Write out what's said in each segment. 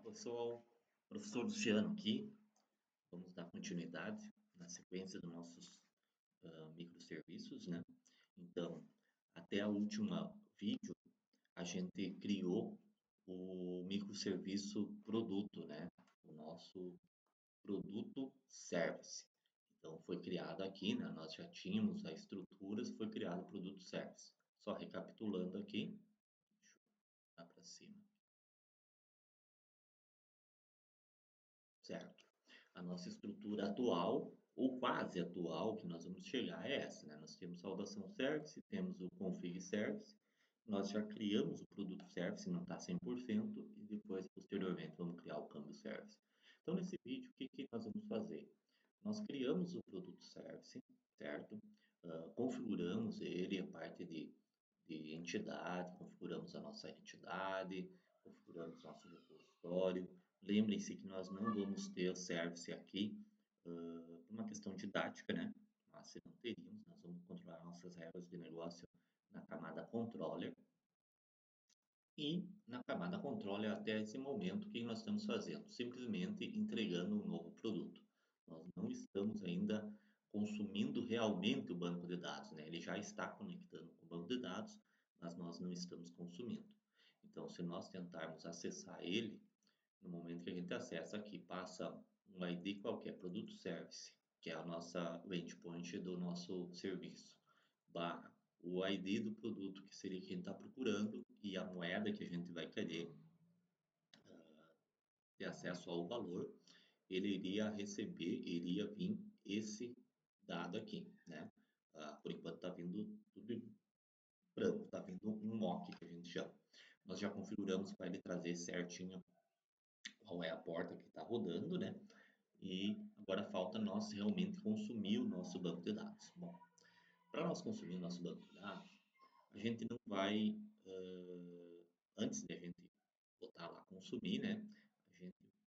pessoal, professor Luciano aqui. Vamos dar continuidade na sequência dos nossos microserviços, né? Então, até o último vídeo, a gente criou o microserviço produto, né? O nosso produto service. Então, foi criado aqui, né? Nós já tínhamos a estrutura, foi criado o produto service. Só recapitulando aqui, deixa eu dar para cima. Certo? A nossa estrutura atual, ou quase atual, que nós vamos chegar é essa, né? Nós temos saudação service, temos o config service, nós já criamos o produto service, não está 100%, e depois, posteriormente, vamos criar o câmbio service. Então, nesse vídeo, o que nós vamos fazer? Nós criamos o produto service, certo? Configuramos ele, a parte de entidade, configuramos a nossa entidade, configuramos nosso repositório. Lembrem-se que nós não vamos ter o service aqui por uma questão didática, né? Mas se não teríamos, nós vamos controlar nossas regras de negócio na camada controller. E na camada controller, até esse momento, o que nós estamos fazendo? Simplesmente entregando um novo produto. Nós não estamos ainda consumindo realmente o banco de dados, né? Ele já está conectando com o banco de dados, mas nós não estamos consumindo. Então, se nós tentarmos acessar ele, no momento que a gente acessa aqui, passa um ID qualquer, produto service, que é a nossa o endpoint do nosso serviço, barra o ID do produto, que seria que a gente está procurando, e a moeda que a gente vai querer ter acesso ao valor, ele iria receber, iria vir esse dado aqui, né? Por enquanto está vindo tudo branco, está vindo um mock que a gente chama. Nós já configuramos para ele trazer certinho qual é a porta que está rodando, né? E agora falta nós realmente consumir o nosso banco de dados. Bom, para nós consumir o nosso banco de dados, a gente não vai, antes de a gente botar lá consumir, né?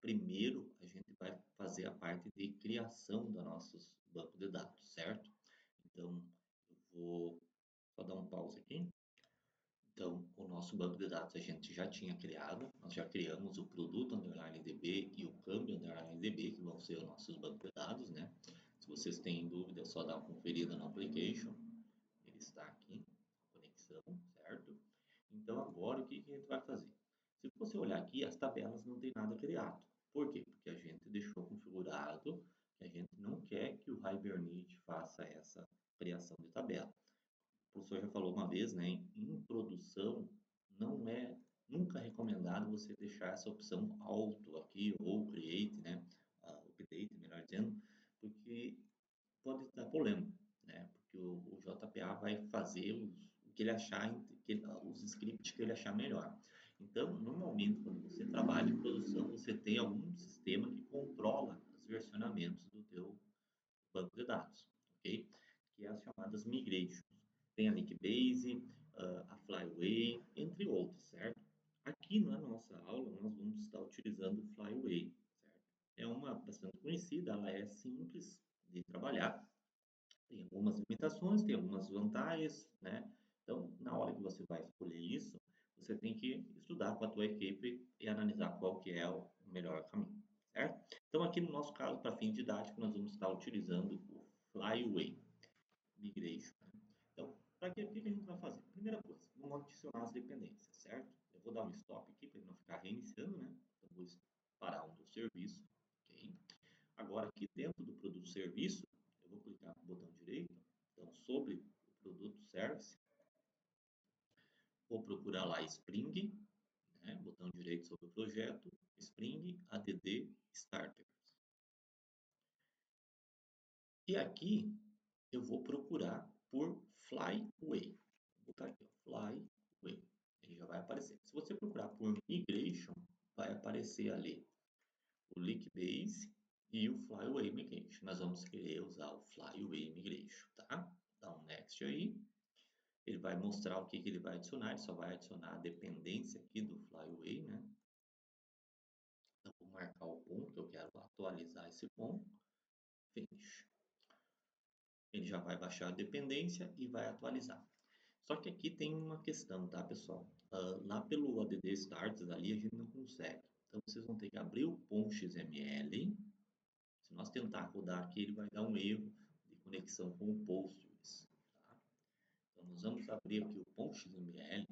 Primeiro a gente vai fazer a parte de criação do nosso banco de dados, certo? Então, eu vou só dar um pause aqui. Então, o nosso banco de dados a gente já tinha criado, nós já criamos o produto underline DB e o câmbio underline DB, que vão ser os nossos bancos de dados, né? Se vocês têm dúvida, é só dar uma conferida no application. Ele está aqui, conexão, certo? Então, agora o que a gente vai fazer? Se você olhar aqui, as tabelas não tem nada criado. Por quê? Porque a gente deixou configurado que a gente não quer que o Hibernate faça essa criação de tabela. O professor já falou uma vez, né? Em produção, não é nunca recomendado você deixar essa opção auto aqui, ou create, né? Update, melhor dizendo, porque pode dar problema, né? Porque o JPA vai fazer o que ele achar, os scripts que ele achar melhor. Então, normalmente, quando você trabalha em produção, você tem algum sistema que controla os versionamentos do teu banco de dados, ok? Que é as chamadas migrations. Tem a Linkbase, a Flyway, entre outros, certo? Aqui na nossa aula, nós vamos estar utilizando o Flyway, certo? É uma bastante conhecida, ela é simples de trabalhar, tem algumas limitações, tem algumas vantagens, né? Então, na hora que você vai escolher isso, você tem que estudar com a tua equipe e analisar qual que é o melhor caminho, certo? Então, aqui no nosso caso, para fim didático, nós vamos estar utilizando o Flyway Migration. Então, para que, o que a gente vai fazer? Primeira coisa, vamos adicionar as dependências, certo? Eu vou dar um stop aqui para ele não ficar reiniciando, né? Então, vou parar um do serviço, ok? Agora, aqui dentro do produto serviço, eu vou clicar no botão direito, então, sobre o produto service, vou procurar lá Spring, né? Botão direito sobre o projeto, Spring ADD Starters. E aqui, eu vou procurar por Flyway. Vou botar aqui, ó, Flyway. Ele já vai aparecer. Se você procurar por Migration, vai aparecer ali o Linkbase e o Flyway Migration. Nós vamos querer usar o Flyway Migration, tá? Dá um Next aí. Ele vai mostrar o que ele vai adicionar. Ele só vai adicionar a dependência aqui do Flyway, né? Então, vou marcar o ponto. Eu quero atualizar esse ponto. Finish. Ele já vai baixar a dependência e vai atualizar. Só que aqui tem uma questão, tá, pessoal? Lá pelo ADD Starts ali a gente não consegue. Então, vocês vão ter que abrir o .xml. Se nós tentar rodar aqui, ele vai dar um erro de conexão com o Postgres. Tá? Então, nós vamos abrir aqui o .xml.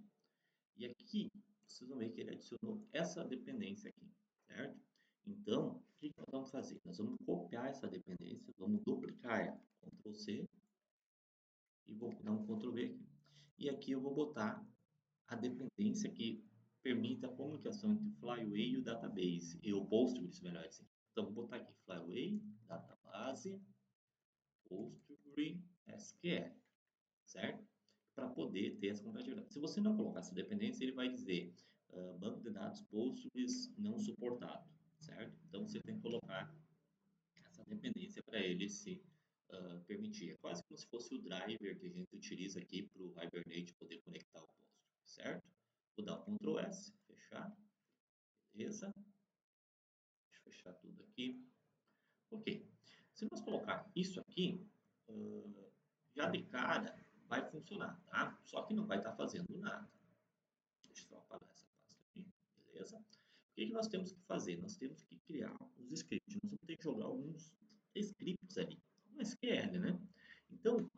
E aqui, vocês vão ver que ele adicionou essa dependência aqui, certo? Então, o que nós vamos fazer? Nós vamos copiar essa dependência, vamos duplicar ela. Ctrl C e vou dar um Ctrl V aqui. E aqui eu vou botar a dependência que permite a comunicação entre o Flyway e o database, e o Postgres, melhor dizendo. Então, vou botar aqui Flyway, database, PostgreSQL, certo? Para poder ter essa compatibilidade. Se você não colocar essa dependência, ele vai dizer banco de dados Postgres não suportado, certo? Então, você tem que colocar essa dependência para ele se permitir. É quase como se fosse o driver que a gente utiliza aqui para o Hibernate poder conectar o Postgres, certo? Vou dar um Ctrl S, fechar, beleza? Deixa eu fechar tudo aqui. Ok. Se nós colocar isso aqui, já de cara vai funcionar, tá? Só que não vai estar fazendo nada. Deixa eu só apagar essa pasta aqui, beleza? O que nós temos que fazer? Nós temos que criar os scripts. Nós vamos ter que jogar alguns scripts ali, no SQL, né? Então,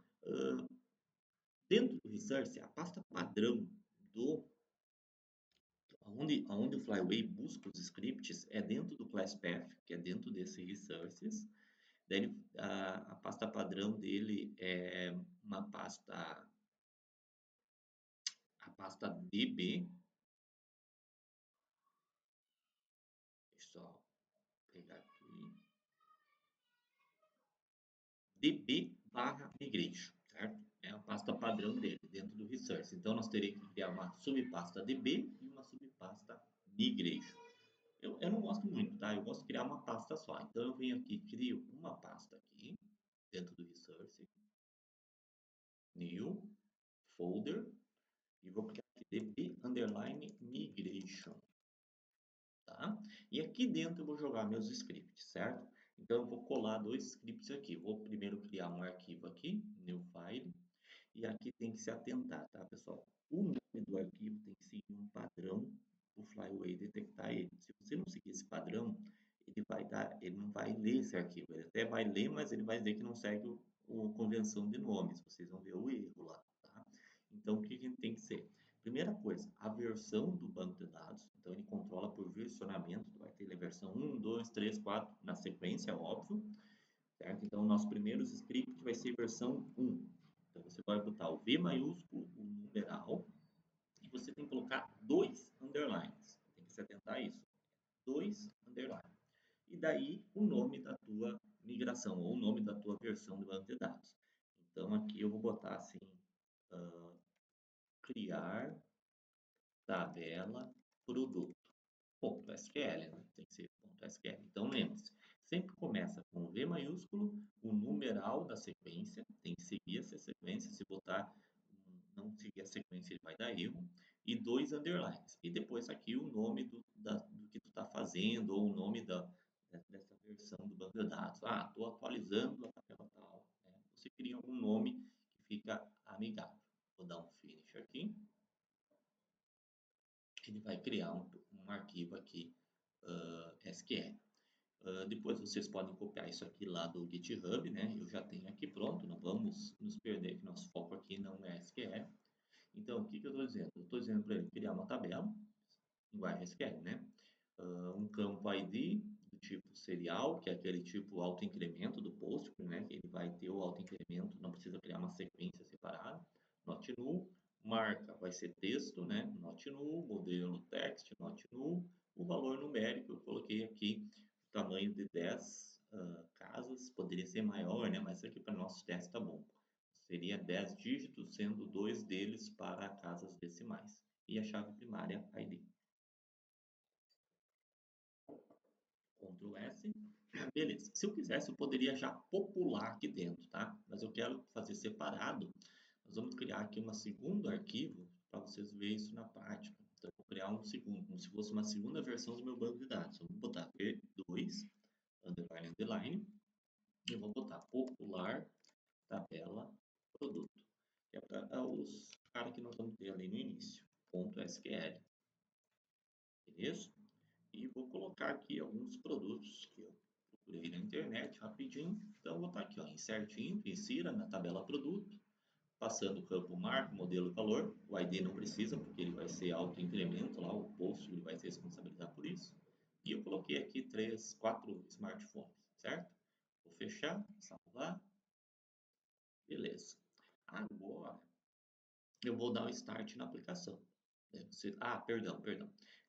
dentro do Resource, a pasta padrão do onde o Flyway busca os scripts é dentro do ClassPath, que é dentro desse Resources. Daí a pasta padrão dele é uma pasta, a pasta DB. Deixa eu só pegar aqui. DB/migration, certo? É a pasta padrão dele dentro do Resource. Então nós teríamos que criar uma subpasta DB e uma subpasta migration. Eu não gosto muito, tá? Eu gosto de criar uma pasta só. Então eu venho aqui, crio uma pasta aqui dentro do Resource, new, folder, e vou criar aqui db_migration, tá? E aqui dentro eu vou jogar meus scripts, certo? Então eu vou colar dois scripts aqui. Vou primeiro criar um arquivo aqui, new file, e aqui tem que se atentar, tá, pessoal? O nome do arquivo tem que seguir um padrão para o Flyway detectar ele. Se você não seguir esse padrão, ele não vai ler esse arquivo. Ele até vai ler, mas ele vai dizer que não segue a convenção de nomes. Vocês vão ver o erro lá, tá? Então, o que a gente tem que ser? Primeira coisa, a versão do banco de dados. Então, ele controla por versionamento. Vai ter a versão 1, 2, 3, 4 na sequência, óbvio. Certo? Então, o nosso primeiro script vai ser versão 1. Então, você vai botar o V maiúsculo, o numeral, e você tem que colocar 2 underlines. Tem que se atentar a isso. 2 underlines. E daí, o nome da tua migração, ou o nome da tua versão do banco de dados. Então, aqui eu vou botar assim, criar tabela produto. .SQL, né? Tem que ser .SQL. Então, lembre-se, sempre começa com V maiúsculo, o numeral da sequência, tem que seguir essa sequência. Se botar, não seguir a sequência, ele vai dar erro. E 2 underlines. E depois aqui o nome do que tu está fazendo, ou o nome dessa versão do banco de dados. Ah, estou atualizando a tabela tal. Né? Você cria algum nome que fica amigável. Vou dar um finish aqui. Ele vai criar um arquivo aqui SQL. Depois vocês podem copiar isso aqui lá do GitHub, né? Eu já tenho aqui pronto, não vamos nos perder que nosso foco aqui não é SQL. Então, o que eu estou dizendo? Eu estou dizendo para ele criar uma tabela, linguagem SQL, né? Um campo ID do tipo serial, que é aquele tipo autoincremento do Postgres, né? Ele vai ter o autoincremento, não precisa criar uma sequência separada. Not null, marca vai ser texto, né? Not null, modelo text, not null. O valor numérico eu coloquei aqui, tamanho de 10 casas, poderia ser maior, né? Mas aqui para nosso teste tá bom. Seria 10 dígitos, sendo 2 deles para casas decimais. E a chave primária ID. Ctrl S. Beleza. Se eu quisesse, eu poderia já popular aqui dentro, tá? Mas eu quero fazer separado. Nós vamos criar aqui um segundo arquivo para vocês verem isso na prática. Então, eu vou criar um segundo, como se fosse uma segunda versão do meu banco de dados. Eu vou botar V2, underline, underline, e vou botar popular tabela produto, que é para os caras que nós vamos ter ali no início, .SQL. Beleza? E vou colocar aqui alguns produtos que eu procurei na internet rapidinho. Então, vou estar aqui, ó, insert info, insira na tabela produto, passando o campo marca, modelo e valor. O ID não precisa, porque ele vai ser auto-incremento lá, o post ele vai se responsabilizar por isso. E eu coloquei aqui 4 smartphones, certo? Vou fechar, salvar, beleza. Agora, eu vou dar o start na aplicação. Perdão.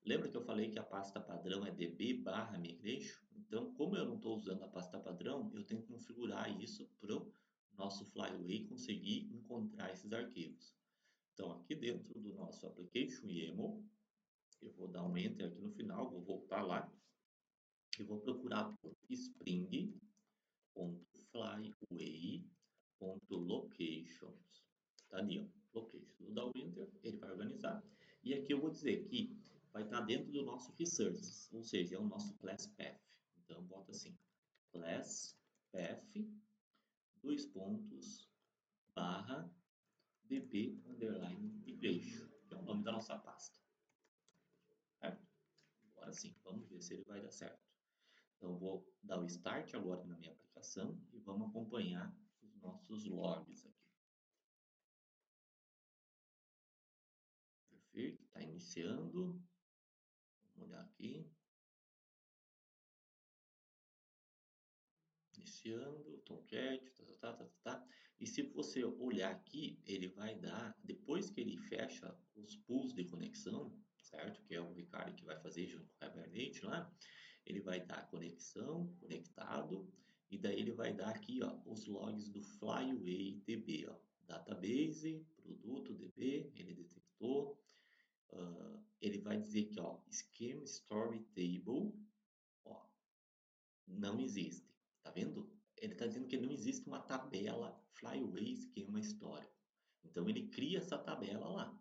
Lembra que eu falei que a pasta padrão é db/migration? Então, como eu não estou usando a pasta padrão, eu tenho que configurar isso para o nosso Flyway conseguir encontrar esses arquivos. Então, aqui dentro do nosso application YAML, eu vou dar um enter aqui no final, vou voltar lá e vou procurar por spring.flyway.locations. Tá ali, ó, location. Vou dar o enter, ele vai organizar. E aqui eu vou dizer que vai estar dentro do nosso resources, ou seja, é o nosso class path. Então, bota assim, class path, barra db underline migration, que é o nome da nossa pasta. Certo? Agora sim, vamos ver se ele vai dar certo. Então, vou dar o start agora na minha aplicação e vamos acompanhar os nossos logs aqui. Perfeito, está iniciando. Vamos olhar aqui. Iniciando, Tomcat, tá. E se você olhar aqui, ele vai dar, depois que ele fecha os pools de conexão, certo? Que é o Ricardo que vai fazer junto com o Hibernate lá. Ele vai dar conexão, conectado, e daí ele vai dar aqui, ó, os logs do Flyway DB, ó, database, produto DB, ele detectou, ele vai dizer que, ó, schema story table, ó, não existe, tá vendo? Ele está dizendo que não existe uma tabela Flyway esquema histórico. Então ele cria essa tabela lá.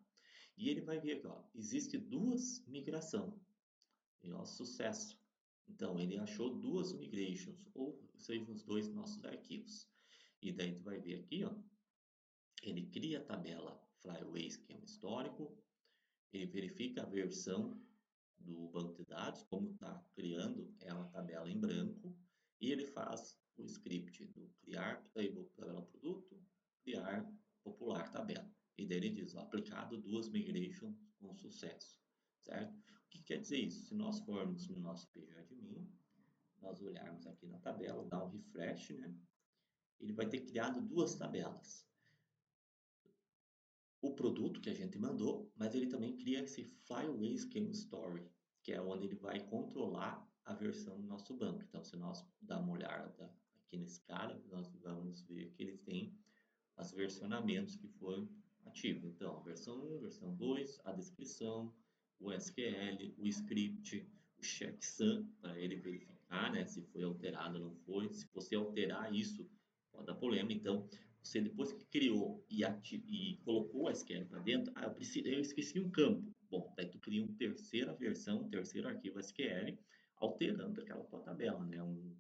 E ele vai ver aqui, ó, existe 2 migração. E ó, sucesso. Então, ele achou 2 migrations, ou seja, os 2 nossos arquivos. E daí tu vai ver aqui, ó, ele cria a tabela Flyway esquema histórico, ele verifica a versão do banco de dados, como está criando, é uma tabela em branco, e ele faz o script do criar table tabela produto, criar popular tabela. E daí ele diz, ó, aplicado 2 migrations com sucesso, certo? O que quer dizer isso? Se nós formos no nosso PGAdmin, nós olharmos aqui na tabela, dar um refresh, né? Ele vai ter criado 2 tabelas. O produto que a gente mandou, mas ele também cria esse Flyway Scheme Story, que é onde ele vai controlar a versão do nosso banco. Então, se nós dar uma olhada aqui nesse cara, nós vamos ver que ele tem os versionamentos que foram ativos. Então, versão 1, versão 2, a descrição, o SQL, o script, o checksum, para ele verificar, né, se foi alterado ou não foi. Se você alterar isso, pode dar problema. Então, você depois que criou e colocou o SQL para dentro, eu esqueci um campo. Bom, daí tu cria uma terceira versão, um terceiro arquivo SQL, alterando aquela tua tabela, né, um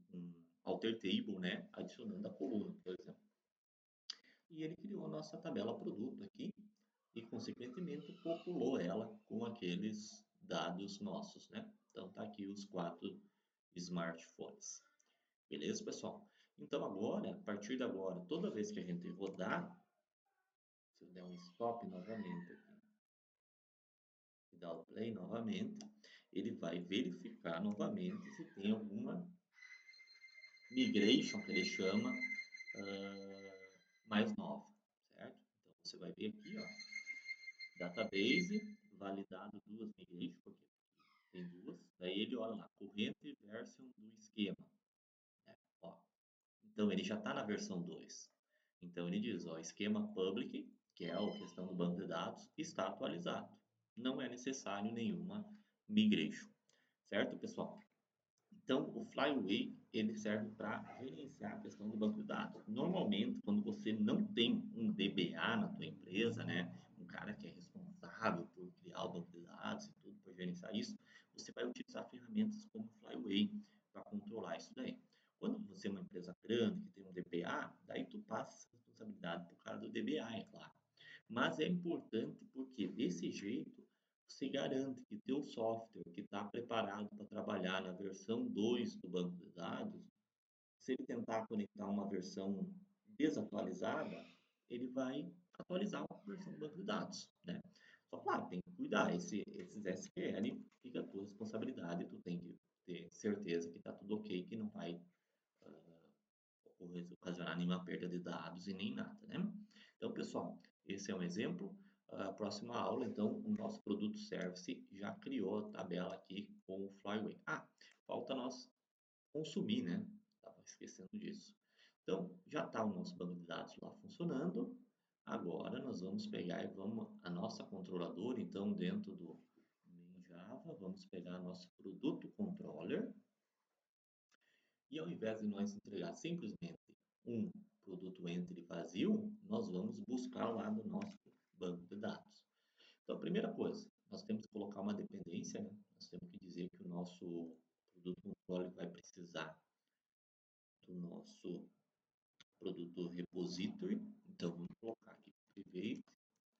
alter table, né, adicionando a coluna, por exemplo. E ele criou a nossa tabela produto aqui e, consequentemente, populou ela com aqueles dados nossos, né? Então, tá aqui os 4 smartphones. Beleza, pessoal? Então, agora, a partir de agora, toda vez que a gente rodar, se eu der um stop novamente aqui e dar o play novamente, ele vai verificar novamente se tem alguma migration, que ele chama, mais nova, certo? Então, você vai ver aqui, ó, database, validado 2 migrations, porque tem 2. Daí ele olha lá, corrente version do esquema. Né? Ó, então, ele já está na versão 2. Então, ele diz, ó, esquema public, que é a questão do banco de dados, está atualizado. Não é necessário nenhuma migration. Certo, pessoal? Então, o Flyway ele serve para gerenciar a questão do banco de dados. Normalmente, quando você não tem um DBA na tua empresa, né, um cara que é responsável por criar o banco de dados e tudo, por gerenciar isso, você vai utilizar ferramentas como o Flyway para controlar isso daí. Quando você é uma empresa grande que tem um DBA, daí tu passa essa responsabilidade para o cara do DBA, é claro. Mas é importante porque desse jeito você garante que teu software que está preparado para trabalhar trabalhar na versão 2 do banco de dados, se ele tentar conectar uma versão desatualizada, ele vai atualizar a versão do banco de dados, né? Só claro, tem que cuidar, esses SQL fica a tua responsabilidade, tu tem que ter certeza que está tudo ok, que não vai ocasionar nenhuma perda de dados e nem nada, né? Então, pessoal, esse é um exemplo. A próxima aula, então, o nosso produto service já criou a tabela aqui com o Flyway. Ah, falta nós consumir, né? Estava esquecendo disso. Então, já está o nosso banco de dados lá funcionando. Agora nós vamos pegar e vamos a nossa controladora, então dentro do main Java, vamos pegar nosso produto controller e ao invés de nós entregar simplesmente um produto entry vazio, nós vamos buscar lá no nosso banco de dados. Então, a primeira coisa, nós temos que colocar uma dependência, né? Nós temos que dizer que o nosso produto controller vai precisar do nosso produto repository. Então, vamos colocar aqui private,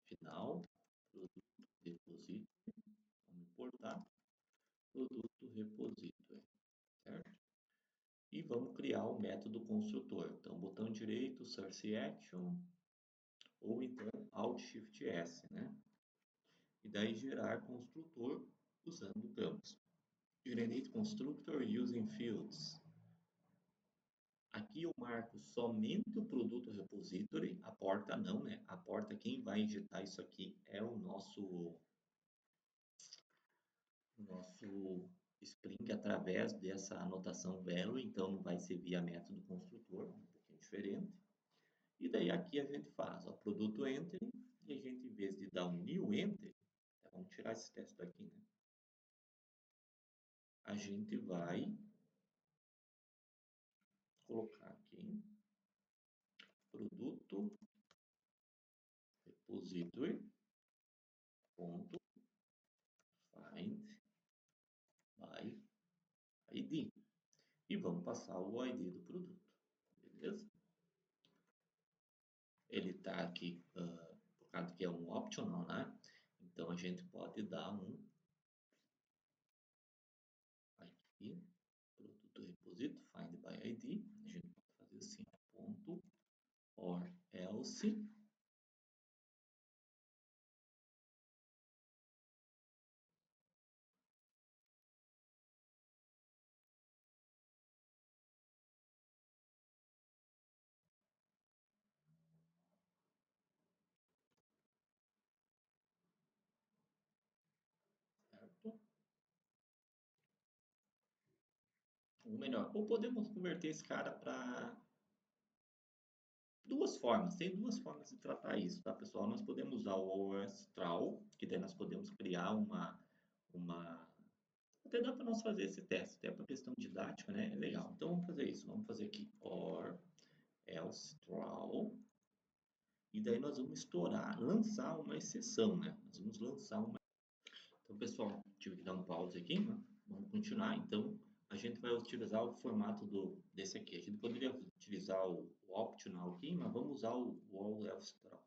final, produto repository, vamos importar produto repository, certo? E vamos criar o método construtor. Então, botão direito, source action, ou então Alt Shift S, né? E daí gerar construtor usando campos. Generate constructor using fields. Aqui eu marco somente o produto repository, a porta não, né? A porta, quem vai injetar isso aqui é o nosso Spring através dessa anotação value, então não vai ser via método construtor, um pouquinho diferente. E daí aqui a gente faz, ó, produto entry, e a gente, em vez de dar um new entry, vamos tirar esse texto daqui, né? A gente vai colocar aqui produto repository ponto find by id e vamos passar o ID do produto, beleza? Ele está aqui por causa que é um optional, né? Então a gente pode dar um aqui produto repository find by id, a gente pode fazer assim ponto or else. Certo? Ou melhor, ou podemos converter esse cara para duas formas. Tem duas formas de tratar isso, tá, pessoal? Nós podemos usar o Astral, que daí nós podemos criar uma... Até dá para nós fazer esse teste, até para questão didática, né? É legal. Então vamos fazer isso. Vamos fazer aqui or else true. E daí nós vamos estourar, lançar uma exceção, né? Nós vamos lançar uma. Então, pessoal, tive que dar um pause aqui, né? Vamos continuar. Então, a gente vai utilizar o formato desse aqui. A gente poderia utilizar o optional aqui, mas vamos usar o all else true.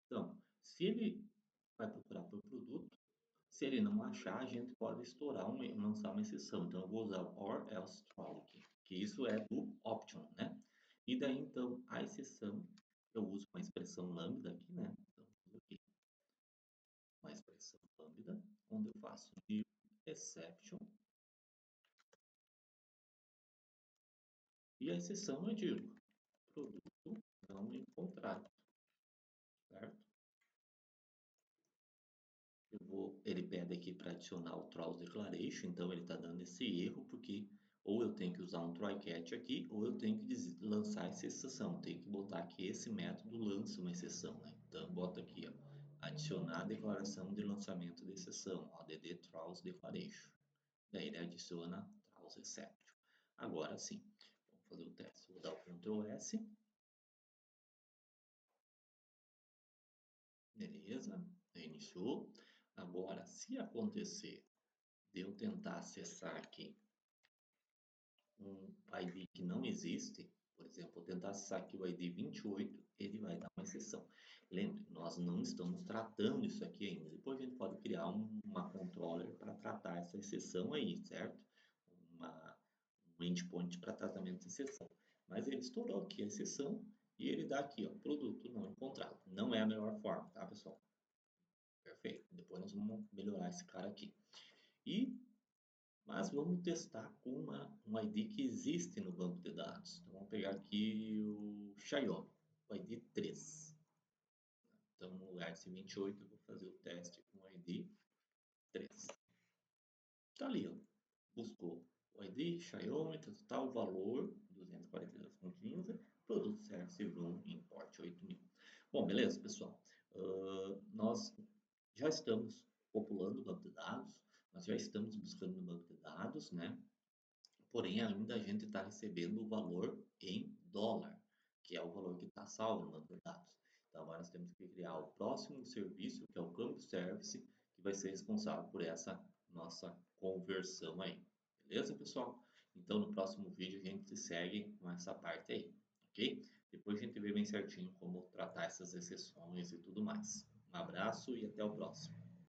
Então, se ele vai procurar por produto, se ele não achar, a gente pode estourar lançar uma exceção. Então, eu vou usar o or else true aqui, que isso é do optional, né? E daí, então, a exceção, eu uso uma expressão lambda aqui, né? Então, aqui, uma expressão lambda, onde eu faço new exception. E a exceção eu digo produto não encontrado, certo? Ele pede aqui para adicionar o throws declaration, então ele está dando esse erro porque ou eu tenho que usar um try catch aqui ou eu tenho que lançar essa exceção. Tem que botar que esse método lança uma exceção, né? Então bota aqui, ó, adicionar a declaração de lançamento de exceção, ó, dd throws declaration. Daí ele adiciona throws exception. Agora sim, vamos fazer o teste. Vou dar o Ctrl S. Beleza, reiniciou. Agora, se acontecer de eu tentar acessar aqui um ID que não existe, por exemplo, eu tentar acessar aqui o ID 28, ele vai dar uma exceção. Lembre, nós não estamos tratando isso aqui ainda. Depois a gente pode criar uma controller para tratar essa exceção aí, certo? um endpoint para tratamento de exceção. Mas ele estourou aqui a exceção e ele dá aqui, ó, produto não encontrado. Não é a melhor forma, tá, pessoal? Perfeito. Depois nós vamos melhorar esse cara aqui. Mas vamos testar com um ID que existe no banco de dados. Então vamos pegar aqui o Xiaomi, o ID 3. Então no lugar desse 28 eu vou fazer o teste com o ID 3. Tá ali, ó. Buscou o ID, Xiaomi, total valor 242,15, produto Service Room Import 8.000. Bom, beleza, pessoal. Nós já estamos populando o banco de dados, nós já estamos buscando no banco de dados, né? Porém, ainda a gente está recebendo o valor em dólar, que é o valor que está salvo no banco de dados. Então, agora nós temos que criar o próximo serviço, que é o Campo Service, que vai ser responsável por essa nossa conversão aí. Beleza, pessoal? Então, no próximo vídeo a gente segue com essa parte aí, ok? Depois a gente vê bem certinho como tratar essas exceções e tudo mais. Um abraço e até o próximo.